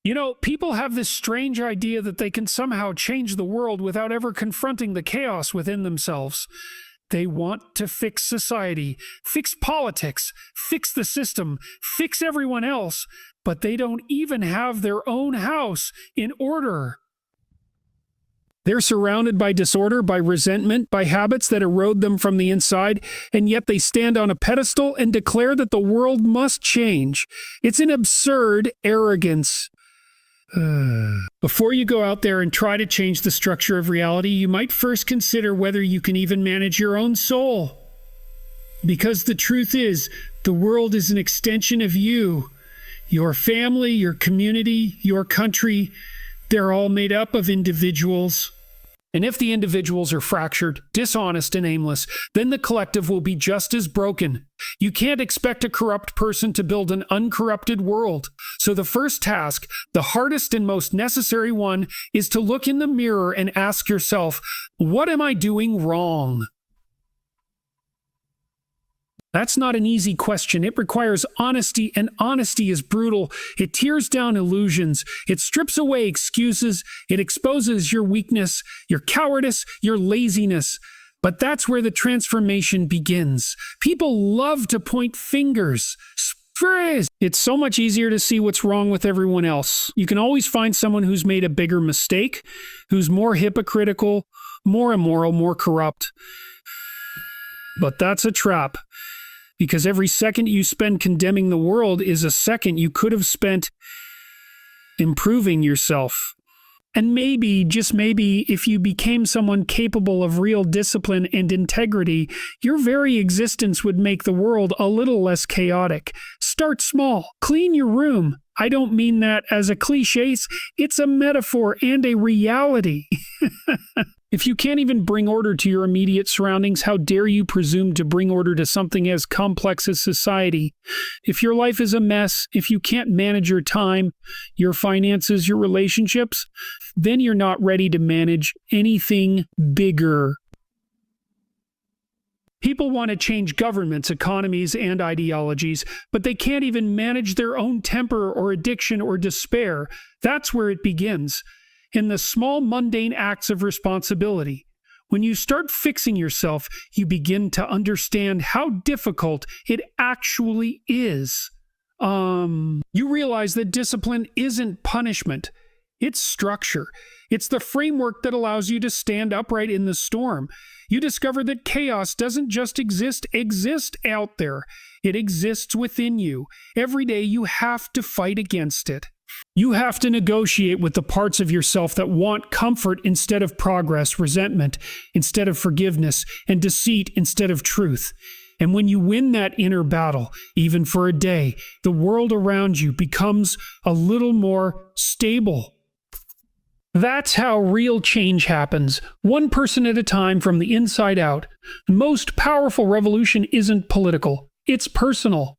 You know, people have this strange idea that they can somehow change the world without ever confronting the chaos within themselves. They want to fix society, fix politics, fix the system, fix everyone else, but they don't even have their own house in order. They're surrounded by disorder, by resentment, by habits that erode them from the inside, and yet they stand on a pedestal and declare that the world must change. It's an absurd arrogance. Before you go out there and try to change the structure of reality, you might first consider whether you can even manage your own soul. Because the truth is, the world is an extension of you. Your family, your community, your country, they're all made up of individuals. And if the individuals are fractured, dishonest, and aimless, then the collective will be just as broken. You can't expect a corrupt person to build an uncorrupted world. So the first task, the hardest and most necessary one, is to look in the mirror and ask yourself, what am I doing wrong? That's not an easy question. It requires honesty, and honesty is brutal. It tears down illusions. It strips away excuses. It exposes your weakness, your cowardice, your laziness. But that's where the transformation begins. People love to point fingers. It's so much easier to see what's wrong with everyone else. You can always find someone who's made a bigger mistake, who's more hypocritical, more immoral, more corrupt. But that's a trap. Because every second you spend condemning the world is a second you could have spent improving yourself. And maybe, just maybe, if you became someone capable of real discipline and integrity, your very existence would make the world a little less chaotic. Start small. Clean your room. I don't mean that as a cliche. It's a metaphor and a reality. If you can't even bring order to your immediate surroundings, how dare you presume to bring order to something as complex as society? If your life is a mess, if you can't manage your time, your finances, your relationships, then you're not ready to manage anything bigger. People want to change governments, economies, and ideologies, but they can't even manage their own temper or addiction or despair. That's where it begins. In the small, mundane acts of responsibility. When you start fixing yourself, you begin to understand how difficult it actually is. You realize that discipline isn't punishment. It's structure. It's the framework that allows you to stand upright in the storm. You discover that chaos doesn't just exist out there. It exists within you. Every day you have to fight against it. You have to negotiate with the parts of yourself that want comfort instead of progress, resentment instead of forgiveness, and deceit instead of truth. And when you win that inner battle, even for a day, the world around you becomes a little more stable. That's how real change happens, one person at a time from the inside out. The most powerful revolution isn't political, it's personal.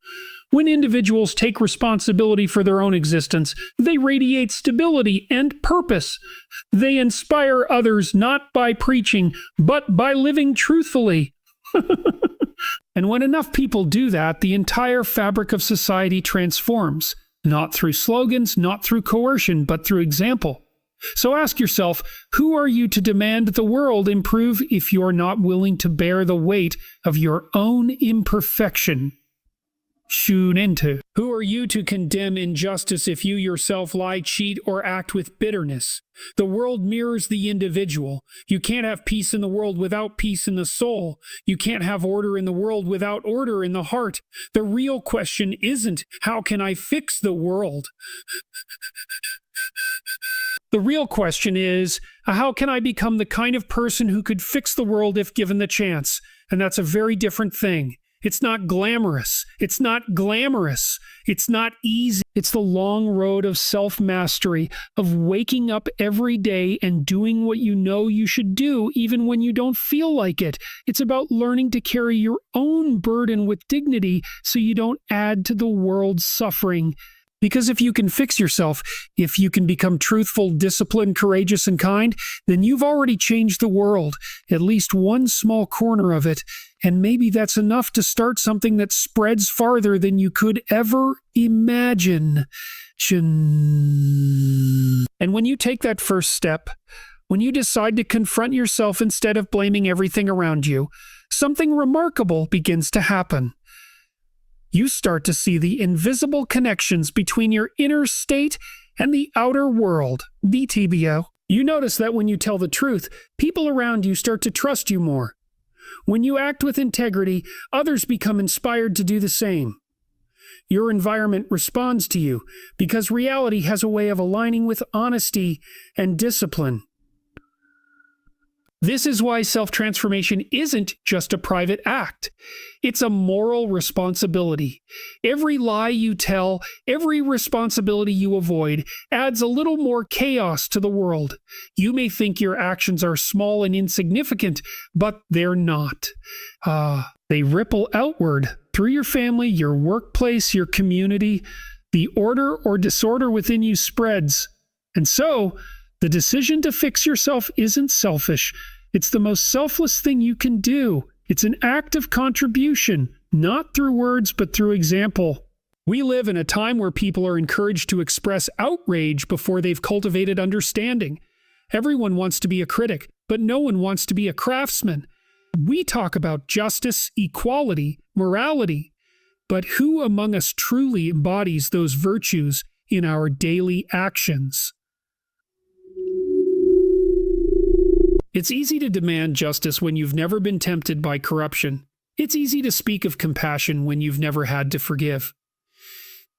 When individuals take responsibility for their own existence, they radiate stability and purpose. They inspire others not by preaching, but by living truthfully. And when enough people do that, the entire fabric of society transforms. Not through slogans, not through coercion, but through example. So ask yourself, who are you to demand the world improve if you're not willing to bear the weight of your own imperfection? Tune into. Who are you to condemn injustice if you yourself lie, cheat, or act with bitterness? The world mirrors the individual. You can't have peace in the world without peace in the soul. You can't have order in the world without order in the heart. The real question isn't, how can I fix the world? The real question is, how can I become the kind of person who could fix the world if given the chance? And that's a very different thing. It's not glamorous. It's not easy. It's the long road of self-mastery, of waking up every day and doing what you know you should do, even when you don't feel like it. It's about learning to carry your own burden with dignity so you don't add to the world's suffering. Because if you can fix yourself, if you can become truthful, disciplined, courageous, and kind, then you've already changed the world, at least one small corner of it. And maybe that's enough to start something that spreads farther than you could ever imagine. And when you take that first step, when you decide to confront yourself instead of blaming everything around you, something remarkable begins to happen. You start to see the invisible connections between your inner state and the outer world, BTBO. You notice that when you tell the truth, people around you start to trust you more. When you act with integrity, others become inspired to do the same. Your environment responds to you because reality has a way of aligning with honesty and discipline. This is why self-transformation isn't just a private act. It's a moral responsibility. Every lie you tell, every responsibility you avoid, adds a little more chaos to the world. You may think your actions are small and insignificant, but they're not. They ripple outward through your family, your workplace, your community. The order or disorder within you spreads. And so, the decision to fix yourself isn't selfish. It's the most selfless thing you can do. It's an act of contribution, not through words, but through example. We live in a time where people are encouraged to express outrage before they've cultivated understanding. Everyone wants to be a critic, but no one wants to be a craftsman. We talk about justice, equality, morality, but who among us truly embodies those virtues in our daily actions? It's easy to demand justice when you've never been tempted by corruption. It's easy to speak of compassion when you've never had to forgive.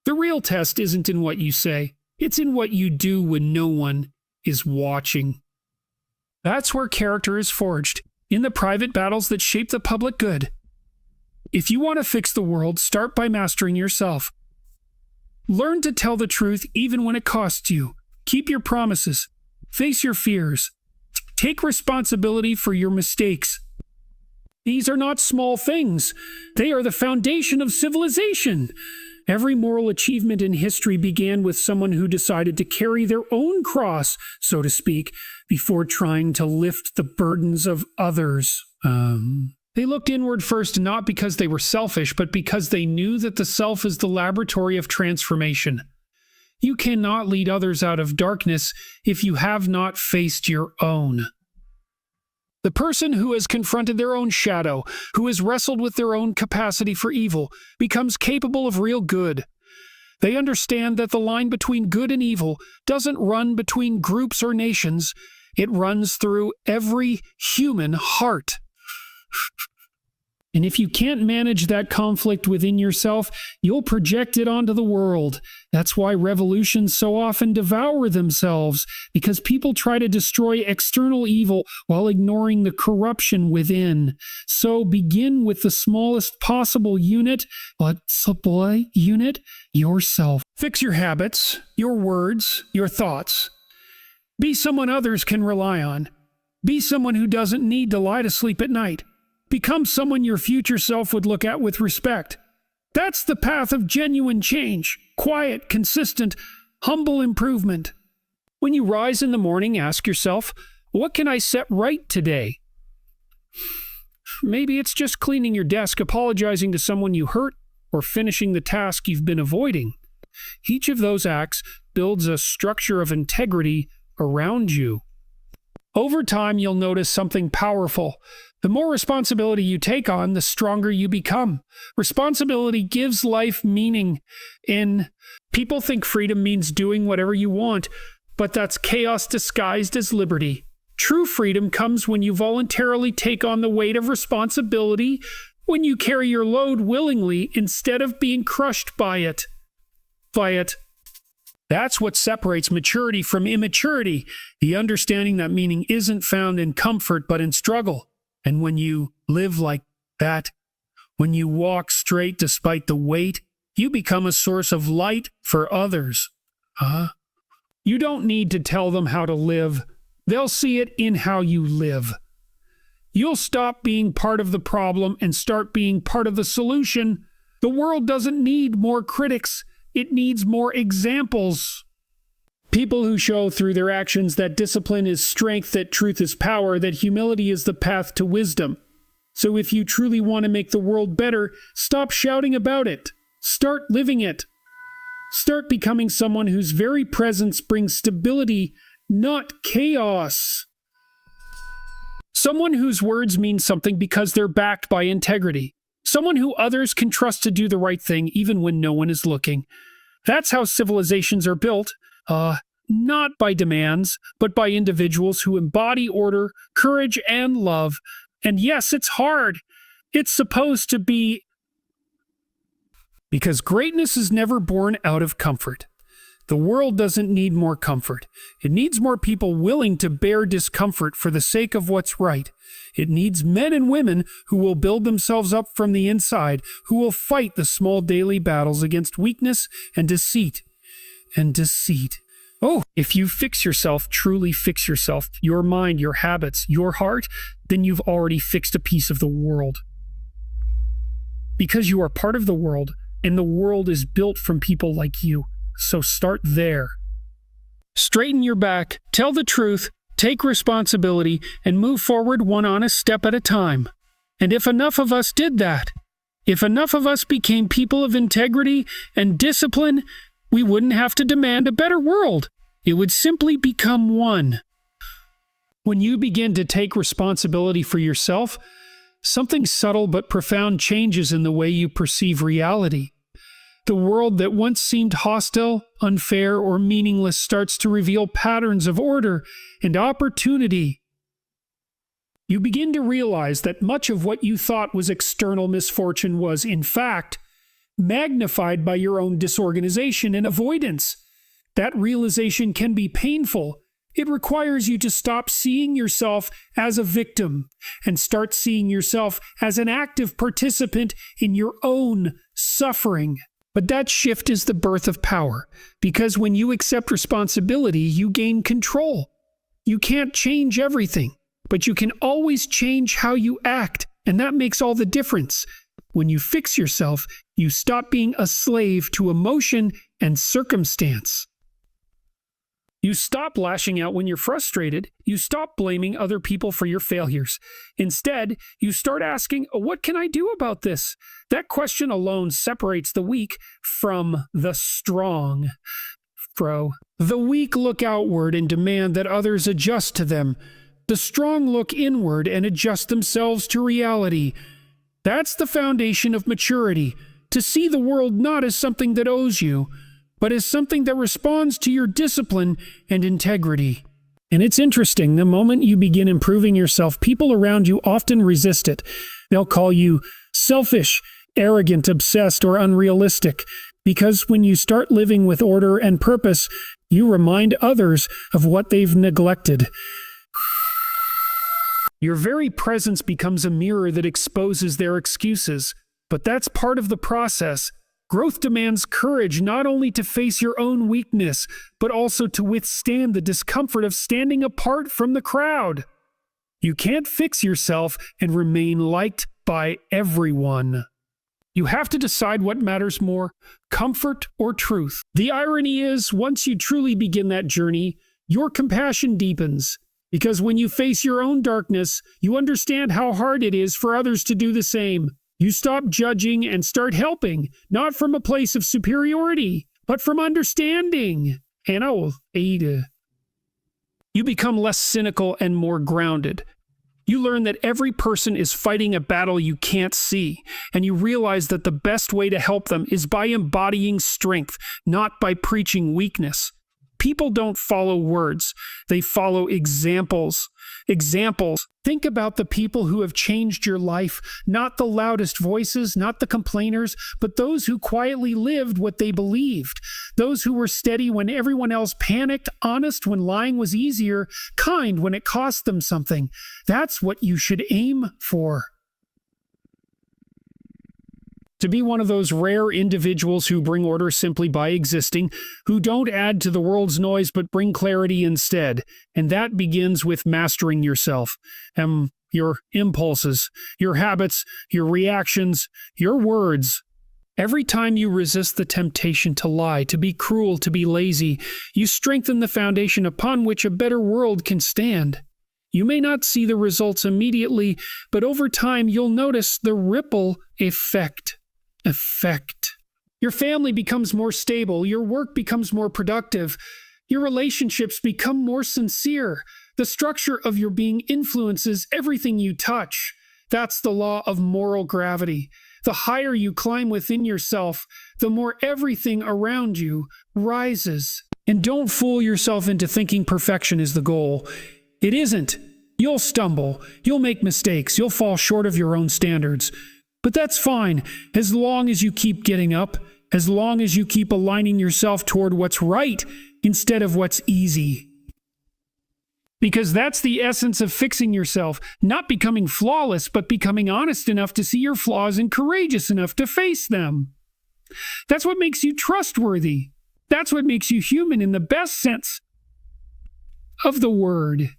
The real test isn't in what you say, it's in what you do when no one is watching. That's where character is forged, in the private battles that shape the public good. If you want to fix the world, start by mastering yourself. Learn to tell the truth even when it costs you. Keep your promises. Face your fears. Take responsibility for your mistakes. These are not small things. They are the foundation of civilization. Every moral achievement in history began with someone who decided to carry their own cross, so to speak, before trying to lift the burdens of others. They looked inward first, not because they were selfish, but because they knew that the self is the laboratory of transformation. You cannot lead others out of darkness if you have not faced your own. The person who has confronted their own shadow, who has wrestled with their own capacity for evil, becomes capable of real good. They understand that the line between good and evil doesn't run between groups or nations. It runs through every human heart. And if you can't manage that conflict within yourself, you'll project it onto the world. That's why revolutions so often devour themselves, because people try to destroy external evil while ignoring the corruption within. So begin with the smallest possible unit, yourself. Fix your habits, your words, your thoughts. Be someone others can rely on. Be someone who doesn't need to lie to sleep at night. Become someone your future self would look at with respect. That's the path of genuine change, quiet, consistent, humble improvement. When you rise in the morning, ask yourself, what can I set right today? Maybe it's just cleaning your desk, apologizing to someone you hurt, or finishing the task you've been avoiding. Each of those acts builds a structure of integrity around you. Over time, you'll notice something powerful. The more responsibility you take on, the stronger you become. Responsibility gives life meaning. People think freedom means doing whatever you want, but that's chaos disguised as liberty. True freedom comes when you voluntarily take on the weight of responsibility, when you carry your load willingly instead of being crushed by it. That's what separates maturity from immaturity, the understanding that meaning isn't found in comfort but in struggle. And when you live like that, when you walk straight despite the weight, you become a source of light for others. You don't need to tell them how to live. They'll see it in how you live. You'll stop being part of the problem and start being part of the solution. The world doesn't need more critics. It needs more examples. People who show through their actions that discipline is strength, that truth is power, that humility is the path to wisdom. So if you truly want to make the world better, stop shouting about it. Start living it. Start becoming someone whose very presence brings stability, not chaos. Someone whose words mean something because they're backed by integrity. Someone who others can trust to do the right thing even when no one is looking. That's how civilizations are built. Not by demands, but by individuals who embody order, courage, and love. And yes, it's hard. It's supposed to be. Because greatness is never born out of comfort. The world doesn't need more comfort. It needs more people willing to bear discomfort for the sake of what's right. It needs men and women who will build themselves up from the inside, who will fight the small daily battles against weakness and deceit. Oh, if you fix yourself, truly fix yourself, your mind, your habits, your heart, then you've already fixed a piece of the world. Because you are part of the world, and the world is built from people like you. So start there. Straighten your back, tell the truth, take responsibility, and move forward one honest step at a time. And if enough of us did that, if enough of us became people of integrity and discipline, we wouldn't have to demand a better world. It would simply become one. When you begin to take responsibility for yourself, something subtle but profound changes in the way you perceive reality. The world that once seemed hostile, unfair, or meaningless starts to reveal patterns of order and opportunity. You begin to realize that much of what you thought was external misfortune was, in fact, magnified by your own disorganization and avoidance. That realization can be painful. It requires you to stop seeing yourself as a victim and start seeing yourself as an active participant in your own suffering. But that shift is the birth of power, because when you accept responsibility, you gain control. You can't change everything, but you can always change how you act, and that makes all the difference. When you fix yourself, you stop being a slave to emotion and circumstance. You stop lashing out when you're frustrated. You stop blaming other people for your failures. Instead, you start asking, what can I do about this? That question alone separates the weak from the strong. The weak look outward and demand that others adjust to them. The strong look inward and adjust themselves to reality. That's the foundation of maturity, to see the world not as something that owes you, but as something that responds to your discipline and integrity. And it's interesting, the moment you begin improving yourself, people around you often resist it. They'll call you selfish, arrogant, obsessed, or unrealistic, because when you start living with order and purpose, you remind others of what they've neglected. Your very presence becomes a mirror that exposes their excuses, but that's part of the process. Growth demands courage not only to face your own weakness, but also to withstand the discomfort of standing apart from the crowd. You can't fix yourself and remain liked by everyone. You have to decide what matters more, comfort or truth. The irony is, once you truly begin that journey, your compassion deepens. Because when you face your own darkness, you understand how hard it is for others to do the same. You stop judging and start helping, not from a place of superiority, but from understanding. And I will aid. You become less cynical and more grounded. You learn that every person is fighting a battle you can't see, and you realize that the best way to help them is by embodying strength, not by preaching weakness. People don't follow words, they follow examples. Examples. Think about the people who have changed your life, not the loudest voices, not the complainers, but those who quietly lived what they believed. Those who were steady when everyone else panicked, honest when lying was easier, kind when it cost them something. That's what you should aim for. To be one of those rare individuals who bring order simply by existing, who don't add to the world's noise but bring clarity instead. And that begins with mastering yourself, your impulses, your habits, your reactions, your words. Every time you resist the temptation to lie, to be cruel, to be lazy, you strengthen the foundation upon which a better world can stand. You may not see the results immediately, but over time you'll notice the ripple effect. Your family becomes more stable. Your work becomes more productive. Your relationships become more sincere. The structure of your being influences everything you touch. That's the law of moral gravity. The higher you climb within yourself, the more everything around you rises. And don't fool yourself into thinking perfection is the goal. It isn't. You'll stumble. You'll make mistakes. You'll fall short of your own standards. But that's fine, as long as you keep getting up, as long as you keep aligning yourself toward what's right instead of what's easy. Because that's the essence of fixing yourself, not becoming flawless, but becoming honest enough to see your flaws and courageous enough to face them. That's what makes you trustworthy. That's what makes you human in the best sense of the word.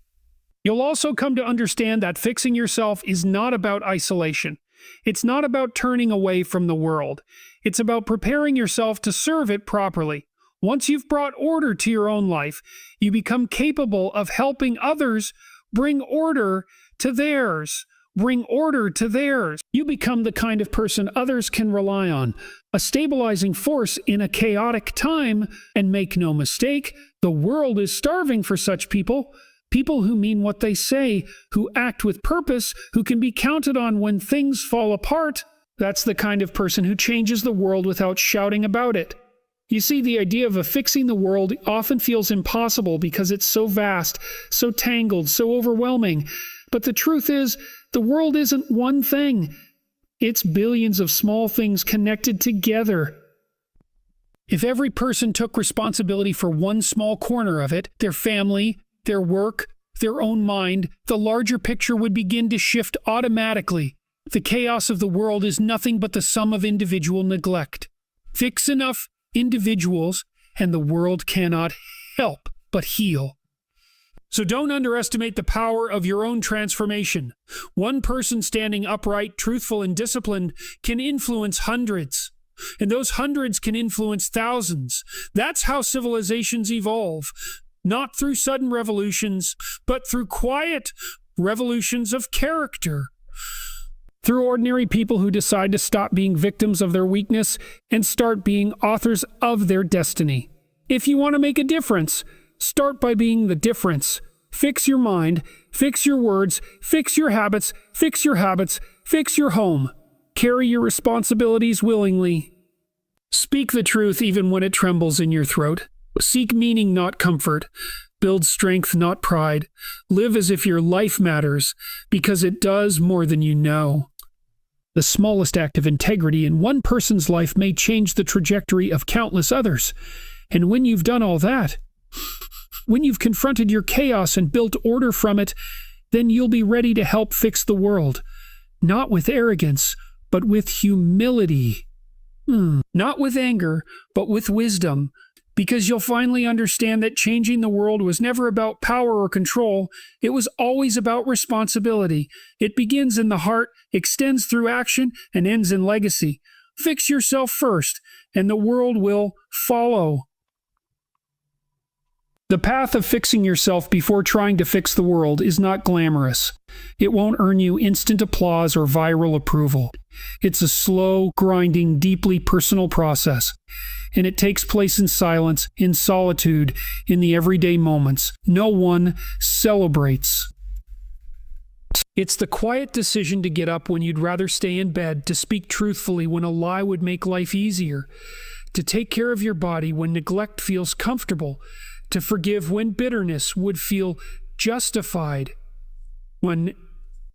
You'll also come to understand that fixing yourself is not about isolation. It's not about turning away from the world. It's about preparing yourself to serve it properly. Once you've brought order to your own life, you become capable of helping others bring order to theirs. Bring order to theirs. You become the kind of person others can rely on, a stabilizing force in a chaotic time. And make no mistake, the world is starving for such people. People who mean what they say, who act with purpose, who can be counted on when things fall apart. That's the kind of person who changes the world without shouting about it. You see, the idea of fixing the world often feels impossible because it's so vast, so tangled, so overwhelming. But the truth is, the world isn't one thing. It's billions of small things connected together. If every person took responsibility for one small corner of it, their family, their work, their own mind, the larger picture would begin to shift automatically. The chaos of the world is nothing but the sum of individual neglect. Fix enough individuals, and the world cannot help but heal. So don't underestimate the power of your own transformation. One person standing upright, truthful, and disciplined can influence hundreds. And those hundreds can influence thousands. That's how civilizations evolve. Not through sudden revolutions, but through quiet revolutions of character. Through ordinary people who decide to stop being victims of their weakness and start being authors of their destiny. If you want to make a difference, start by being the difference. Fix your mind, fix your words, fix your habits, fix your habits, fix your home. Carry your responsibilities willingly. Speak the truth even when it trembles in your throat. Seek meaning, not comfort. Build strength, not pride. Live as if your life matters, because it does more than you know. The smallest act of integrity in one person's life may change the trajectory of countless others. And when you've done all that, when you've confronted your chaos and built order from it, then you'll be ready to help fix the world. Not with arrogance, but with humility. Not with anger, but with wisdom. Because you'll finally understand that changing the world was never about power or control. It was always about responsibility. It begins in the heart, extends through action, and ends in legacy. Fix yourself first, and the world will follow. The path of fixing yourself before trying to fix the world is not glamorous. It won't earn you instant applause or viral approval. It's a slow, grinding, deeply personal process. And it takes place in silence, in solitude, in the everyday moments. No one celebrates. It's the quiet decision to get up when you'd rather stay in bed, to speak truthfully when a lie would make life easier, to take care of your body when neglect feels comfortable, to forgive when bitterness would feel justified.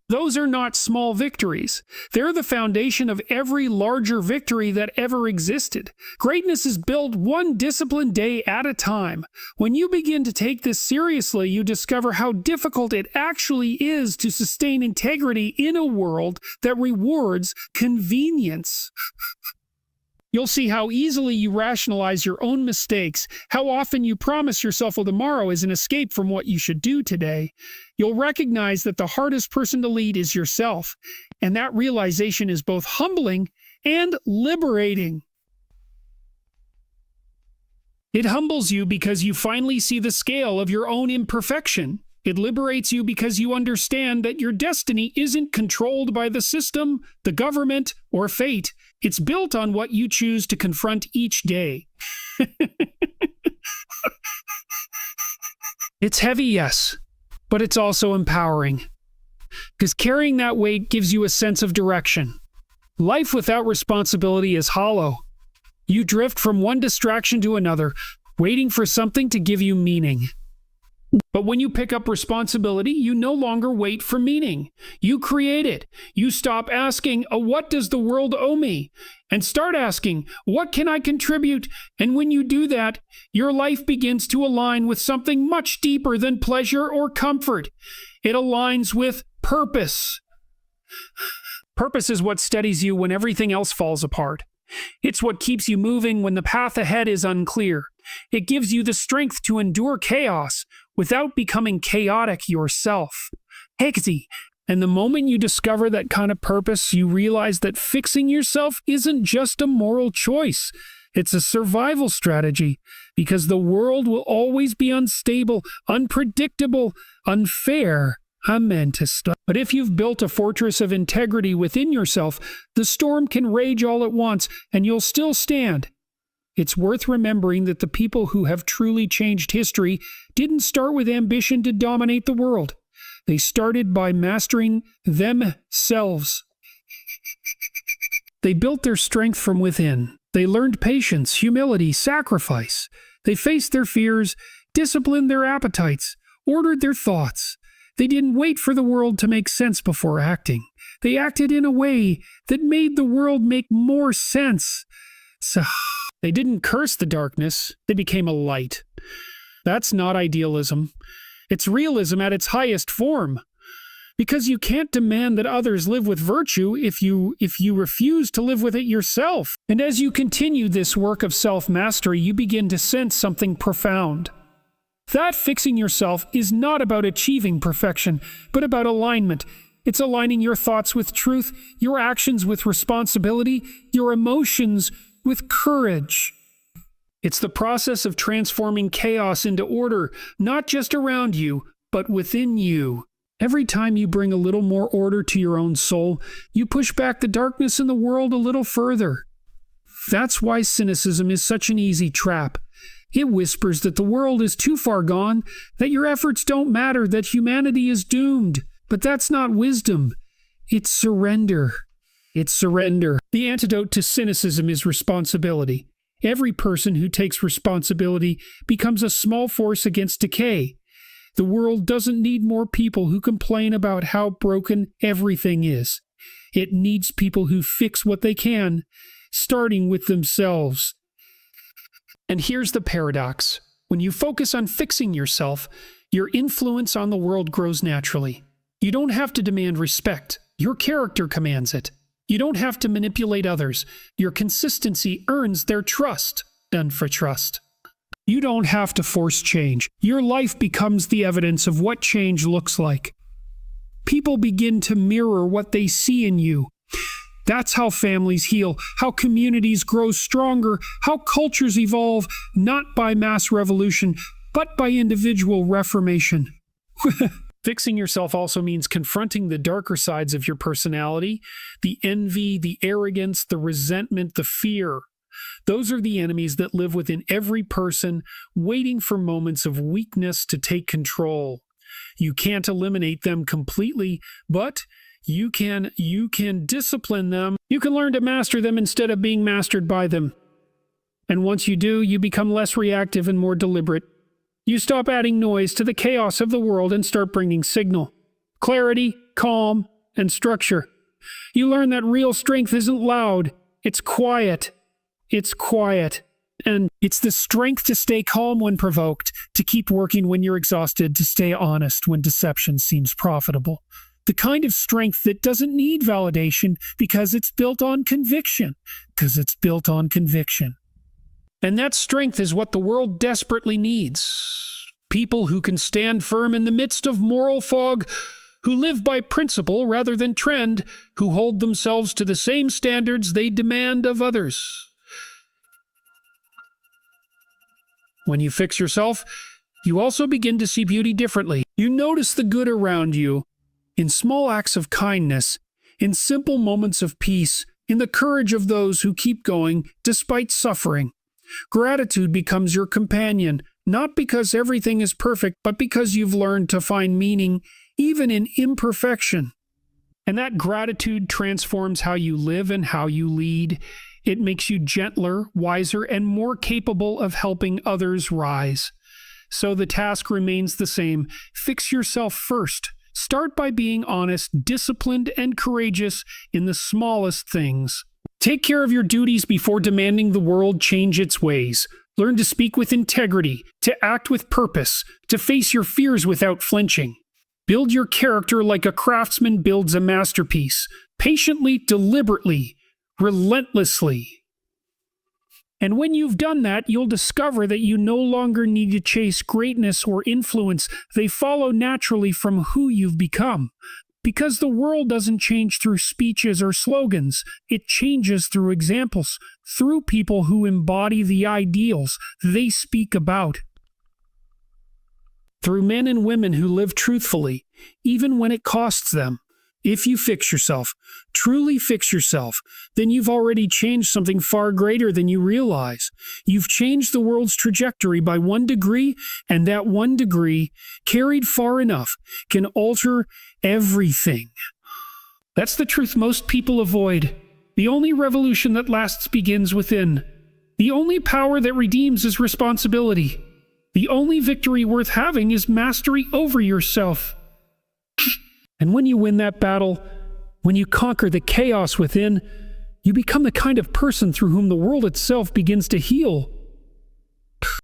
Those are not small victories. They're the foundation of every larger victory that ever existed. Greatness is built one disciplined day at a time. When you begin to take this seriously, you discover how difficult it actually is to sustain integrity in a world that rewards convenience. You'll see how easily you rationalize your own mistakes, how often you promise yourself tomorrow is an escape from what you should do today. You'll recognize that the hardest person to lead is yourself, and that realization is both humbling and liberating. It humbles you because you finally see the scale of your own imperfection. It liberates you because you understand that your destiny isn't controlled by the system, the government, or fate. It's built on what you choose to confront each day. It's heavy, yes, but it's also empowering. Because carrying that weight gives you a sense of direction. Life without responsibility is hollow. You drift from one distraction to another, waiting for something to give you meaning. But when you pick up responsibility, you no longer wait for meaning. You create it. You stop asking, what does the world owe me? And start asking, what can I contribute? And when you do that, your life begins to align with something much deeper than pleasure or comfort. It aligns with purpose. Purpose is what steadies you when everything else falls apart. It's what keeps you moving when the path ahead is unclear. It gives you the strength to endure chaos without becoming chaotic yourself. Hexy. And the moment you discover that kind of purpose, you realize that fixing yourself isn't just a moral choice. It's a survival strategy, because the world will always be unstable, unpredictable, unfair. Amen to stuff. But if you've built a fortress of integrity within yourself, the storm can rage all at once, and you'll still stand. It's worth remembering that the people who have truly changed history didn't start with ambition to dominate the world. They started by mastering themselves. They built their strength from within. They learned patience, humility, sacrifice. They faced their fears, disciplined their appetites, ordered their thoughts. They didn't wait for the world to make sense before acting. They acted in a way that made the world make more sense. So, they didn't curse the darkness, they became a light. That's not idealism. It's realism at its highest form. Because you can't demand that others live with virtue if you refuse to live with it yourself. And as you continue this work of self-mastery, you begin to sense something profound. That fixing yourself is not about achieving perfection, but about alignment. It's aligning your thoughts with truth, your actions with responsibility, your emotions with courage. It's the process of transforming chaos into order, not just around you, but within you. Every time you bring a little more order to your own soul, you push back the darkness in the world a little further. That's why cynicism is such an easy trap. It whispers that the world is too far gone, that your efforts don't matter, that humanity is doomed. But that's not wisdom. It's surrender. It's surrender. The antidote to cynicism is responsibility. Every person who takes responsibility becomes a small force against decay. The world doesn't need more people who complain about how broken everything is. It needs people who fix what they can, starting with themselves. And here's the paradox. When you focus on fixing yourself, your influence on the world grows naturally. You don't have to demand respect. Your character commands it. You don't have to manipulate others. Your consistency earns their trust. Done for trust. You don't have to force change. Your life becomes the evidence of what change looks like. People begin to mirror what they see in you. That's how families heal, how communities grow stronger, how cultures evolve, not by mass revolution, but by individual reformation. Fixing yourself also means confronting the darker sides of your personality, the envy, the arrogance, the resentment, the fear. Those are the enemies that live within every person, waiting for moments of weakness to take control. You can't eliminate them completely, but you can discipline them. You can learn to master them instead of being mastered by them. And once you do, you become less reactive and more deliberate. You stop adding noise to the chaos of the world and start bringing signal, clarity, calm, and structure. You learn that real strength isn't loud. It's quiet. It's quiet. And it's the strength to stay calm when provoked, to keep working when you're exhausted, to stay honest when deception seems profitable. The kind of strength that doesn't need validation because it's built on conviction. And that strength is what the world desperately needs. People who can stand firm in the midst of moral fog, who live by principle rather than trend, who hold themselves to the same standards they demand of others. When you fix yourself, you also begin to see beauty differently. You notice the good around you, in small acts of kindness, in simple moments of peace, in the courage of those who keep going despite suffering. Gratitude becomes your companion, not because everything is perfect, but because you've learned to find meaning even in imperfection. And that gratitude transforms how you live and how you lead. It makes you gentler, wiser, and more capable of helping others rise. So the task remains the same. Fix yourself first. Start by being honest, disciplined, and courageous in the smallest things. Take care of your duties before demanding the world change its ways. Learn to speak with integrity, to act with purpose, to face your fears without flinching. Build your character like a craftsman builds a masterpiece, patiently, deliberately, relentlessly. And when you've done that, you'll discover that you no longer need to chase greatness or influence. They follow naturally from who you've become. Because the world doesn't change through speeches or slogans. It changes through examples, through people who embody the ideals they speak about. Through men and women who live truthfully, even when it costs them. If you fix yourself, truly fix yourself, then you've already changed something far greater than you realize. You've changed the world's trajectory by 1 degree, and that 1 degree, carried far enough, can alter everything. That's the truth most people avoid. The only revolution that lasts begins within. The only power that redeems is responsibility. The only victory worth having is mastery over yourself. And when you win that battle, when you conquer the chaos within, you become the kind of person through whom the world itself begins to heal.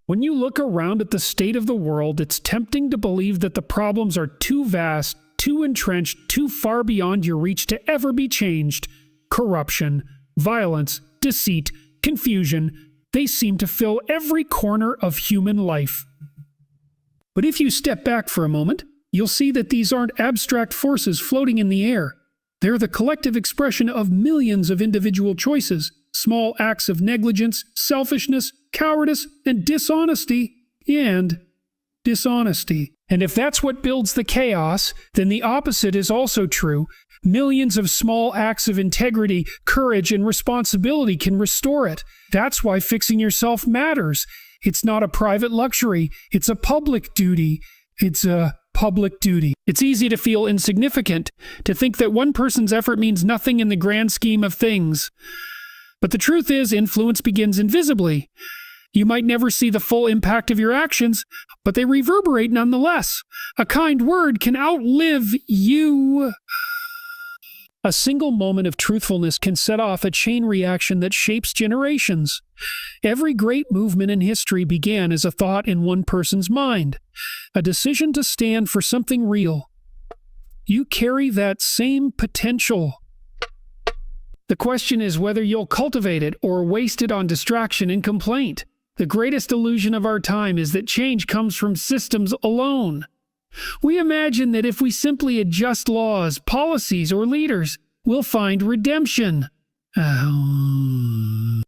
When you look around at the state of the world, it's tempting to believe that the problems are too vast, too entrenched, too far beyond your reach to ever be changed. Corruption, violence, deceit, confusion, they seem to fill every corner of human life. But if you step back for a moment, you'll see that these aren't abstract forces floating in the air. They're the collective expression of millions of individual choices, small acts of negligence, selfishness, cowardice, and dishonesty. And if that's what builds the chaos, then the opposite is also true. Millions of small acts of integrity, courage, and responsibility can restore it. That's why fixing yourself matters. It's not a private luxury. It's a public duty. It's easy to feel insignificant, to think that one person's effort means nothing in the grand scheme of things. But the truth is, influence begins invisibly. You might never see the full impact of your actions, but they reverberate nonetheless. A kind word can outlive you. A single moment of truthfulness can set off a chain reaction that shapes generations. Every great movement in history began as a thought in one person's mind, a decision to stand for something real. You carry that same potential. The question is whether you'll cultivate it or waste it on distraction and complaint. The greatest illusion of our time is that change comes from systems alone. We imagine that if we simply adjust laws, policies, or leaders, we'll find redemption.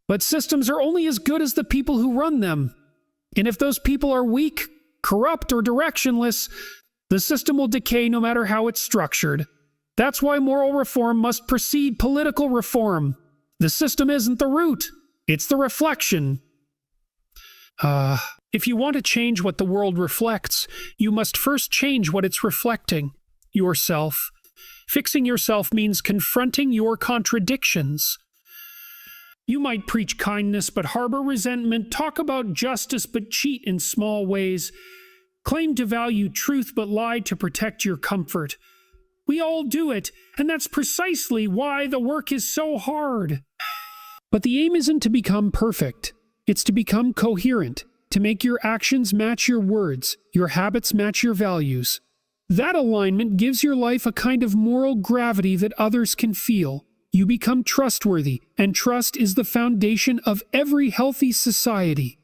But systems are only as good as the people who run them. And if those people are weak, corrupt, or directionless, the system will decay no matter how it's structured. That's why moral reform must precede political reform. The system isn't the root, it's the reflection. If you want to change what the world reflects, you must first change what it's reflecting, yourself. Fixing yourself means confronting your contradictions. You might preach kindness but harbor resentment, talk about justice but cheat in small ways, claim to value truth but lie to protect your comfort. We all do it, and that's precisely why the work is so hard. But the aim isn't to become perfect. It's to become coherent, to make your actions match your words, your habits match your values. That alignment gives your life a kind of moral gravity that others can feel. You become trustworthy, and trust is the foundation of every healthy society.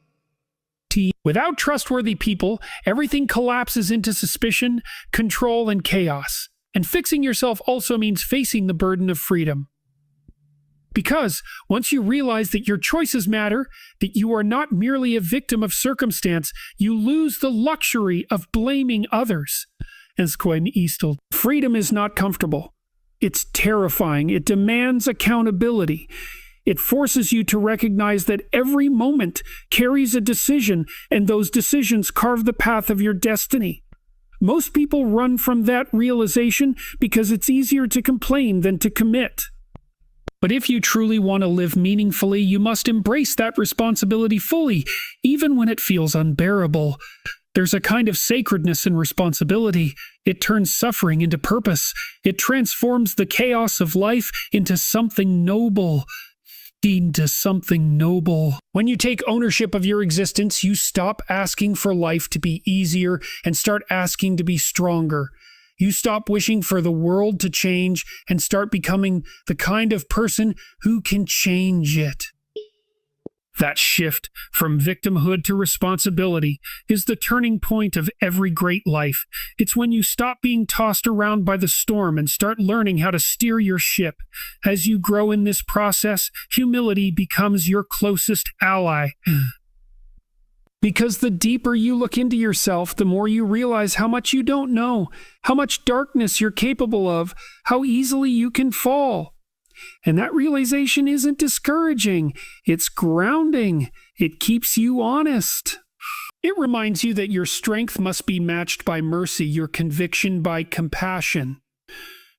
Without trustworthy people, everything collapses into suspicion, control, and chaos. And fixing yourself also means facing the burden of freedom. Because once you realize that your choices matter, that you are not merely a victim of circumstance, you lose the luxury of blaming others. Freedom is not comfortable. It's terrifying. It demands accountability. It forces you to recognize that every moment carries a decision, and those decisions carve the path of your destiny. Most people run from that realization because it's easier to complain than to commit. But if you truly want to live meaningfully, you must embrace that responsibility fully, even when it feels unbearable. There's a kind of sacredness in responsibility. It turns suffering into purpose. It transforms the chaos of life into something noble. Into something noble. When you take ownership of your existence, you stop asking for life to be easier and start asking to be stronger. You stop wishing for the world to change and start becoming the kind of person who can change it. That shift from victimhood to responsibility is the turning point of every great life. It's when you stop being tossed around by the storm and start learning how to steer your ship. As you grow in this process, humility becomes your closest ally. Because the deeper you look into yourself, the more you realize how much you don't know, how much darkness you're capable of, how easily you can fall. And that realization isn't discouraging, it's grounding. It keeps you honest. It reminds you that your strength must be matched by mercy, your conviction by compassion.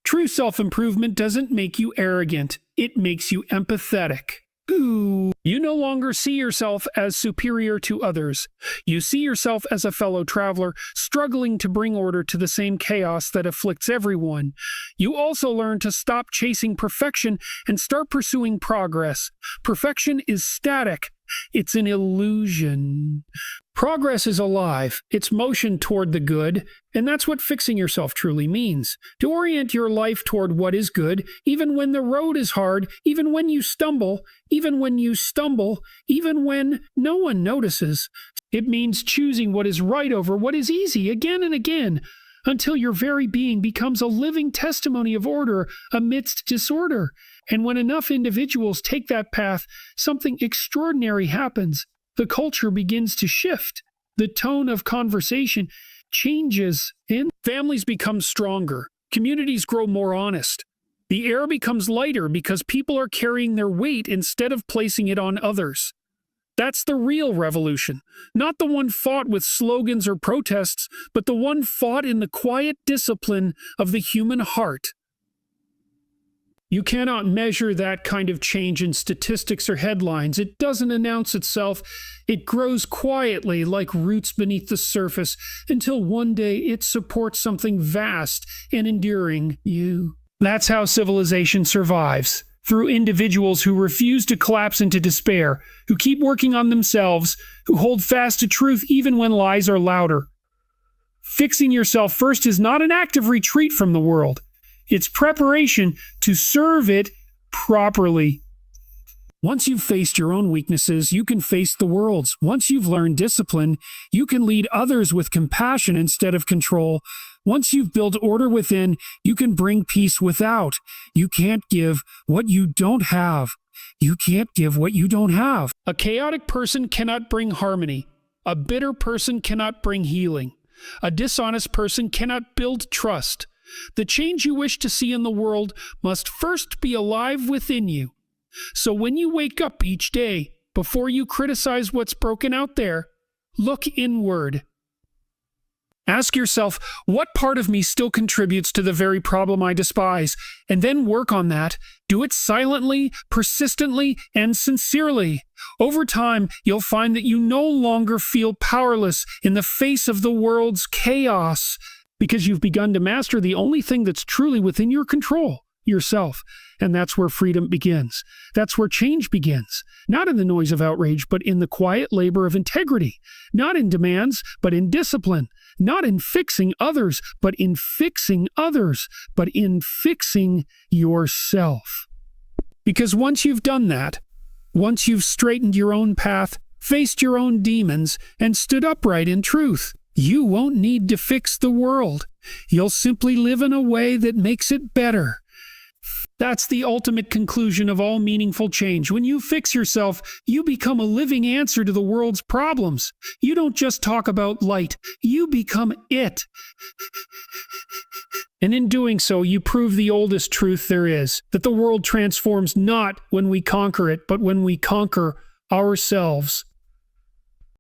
True self-improvement doesn't make you arrogant, it makes you empathetic. Ooh. You no longer see yourself as superior to others. You see yourself as a fellow traveler, struggling to bring order to the same chaos that afflicts everyone. You also learn to stop chasing perfection and start pursuing progress. Perfection is static. It's an illusion. Progress is alive. It's motion toward the good, and that's what fixing yourself truly means. To orient your life toward what is good, even when the road is hard, even when you stumble, even when no one notices. It means choosing what is right over what is easy again and again, until your very being becomes a living testimony of order amidst disorder. And when enough individuals take that path, something extraordinary happens. The culture begins to shift. The tone of conversation changes, and families become stronger. Communities grow more honest. The air becomes lighter because people are carrying their weight instead of placing it on others. That's the real revolution, not the one fought with slogans or protests, but the one fought in the quiet discipline of the human heart. You cannot measure that kind of change in statistics or headlines. It doesn't announce itself. It grows quietly like roots beneath the surface until one day it supports something vast and enduring. That's how civilization survives. Through individuals who refuse to collapse into despair, who keep working on themselves, who hold fast to truth even when lies are louder. Fixing yourself first is not an act of retreat from the world. It's preparation to serve it properly. Once you've faced your own weaknesses, you can face the world's. Once you've learned discipline, you can lead others with compassion instead of control. Once you've built order within, you can bring peace without. You can't give what you don't have. You can't give what you don't have. A chaotic person cannot bring harmony. A bitter person cannot bring healing. A dishonest person cannot build trust. The change you wish to see in the world must first be alive within you. So when you wake up each day, before you criticize what's broken out there, look inward. Ask yourself, what part of me still contributes to the very problem I despise? And then work on that. Do it silently, persistently, and sincerely. Over time, you'll find that you no longer feel powerless in the face of the world's chaos, because you've begun to master the only thing that's truly within your control, yourself. And that's where freedom begins. That's where change begins. Not in the noise of outrage, but in the quiet labor of integrity. Not in demands, but in discipline. Not in fixing others, but in fixing others. But in fixing yourself. Because once you've done that, once you've straightened your own path, faced your own demons, and stood upright in truth, you won't need to fix the world. You'll simply live in a way that makes it better. That's the ultimate conclusion of all meaningful change. When you fix yourself, you become a living answer to the world's problems. You don't just talk about light, you become it. And in doing so, you prove the oldest truth there is, that the world transforms not when we conquer it, but when we conquer ourselves.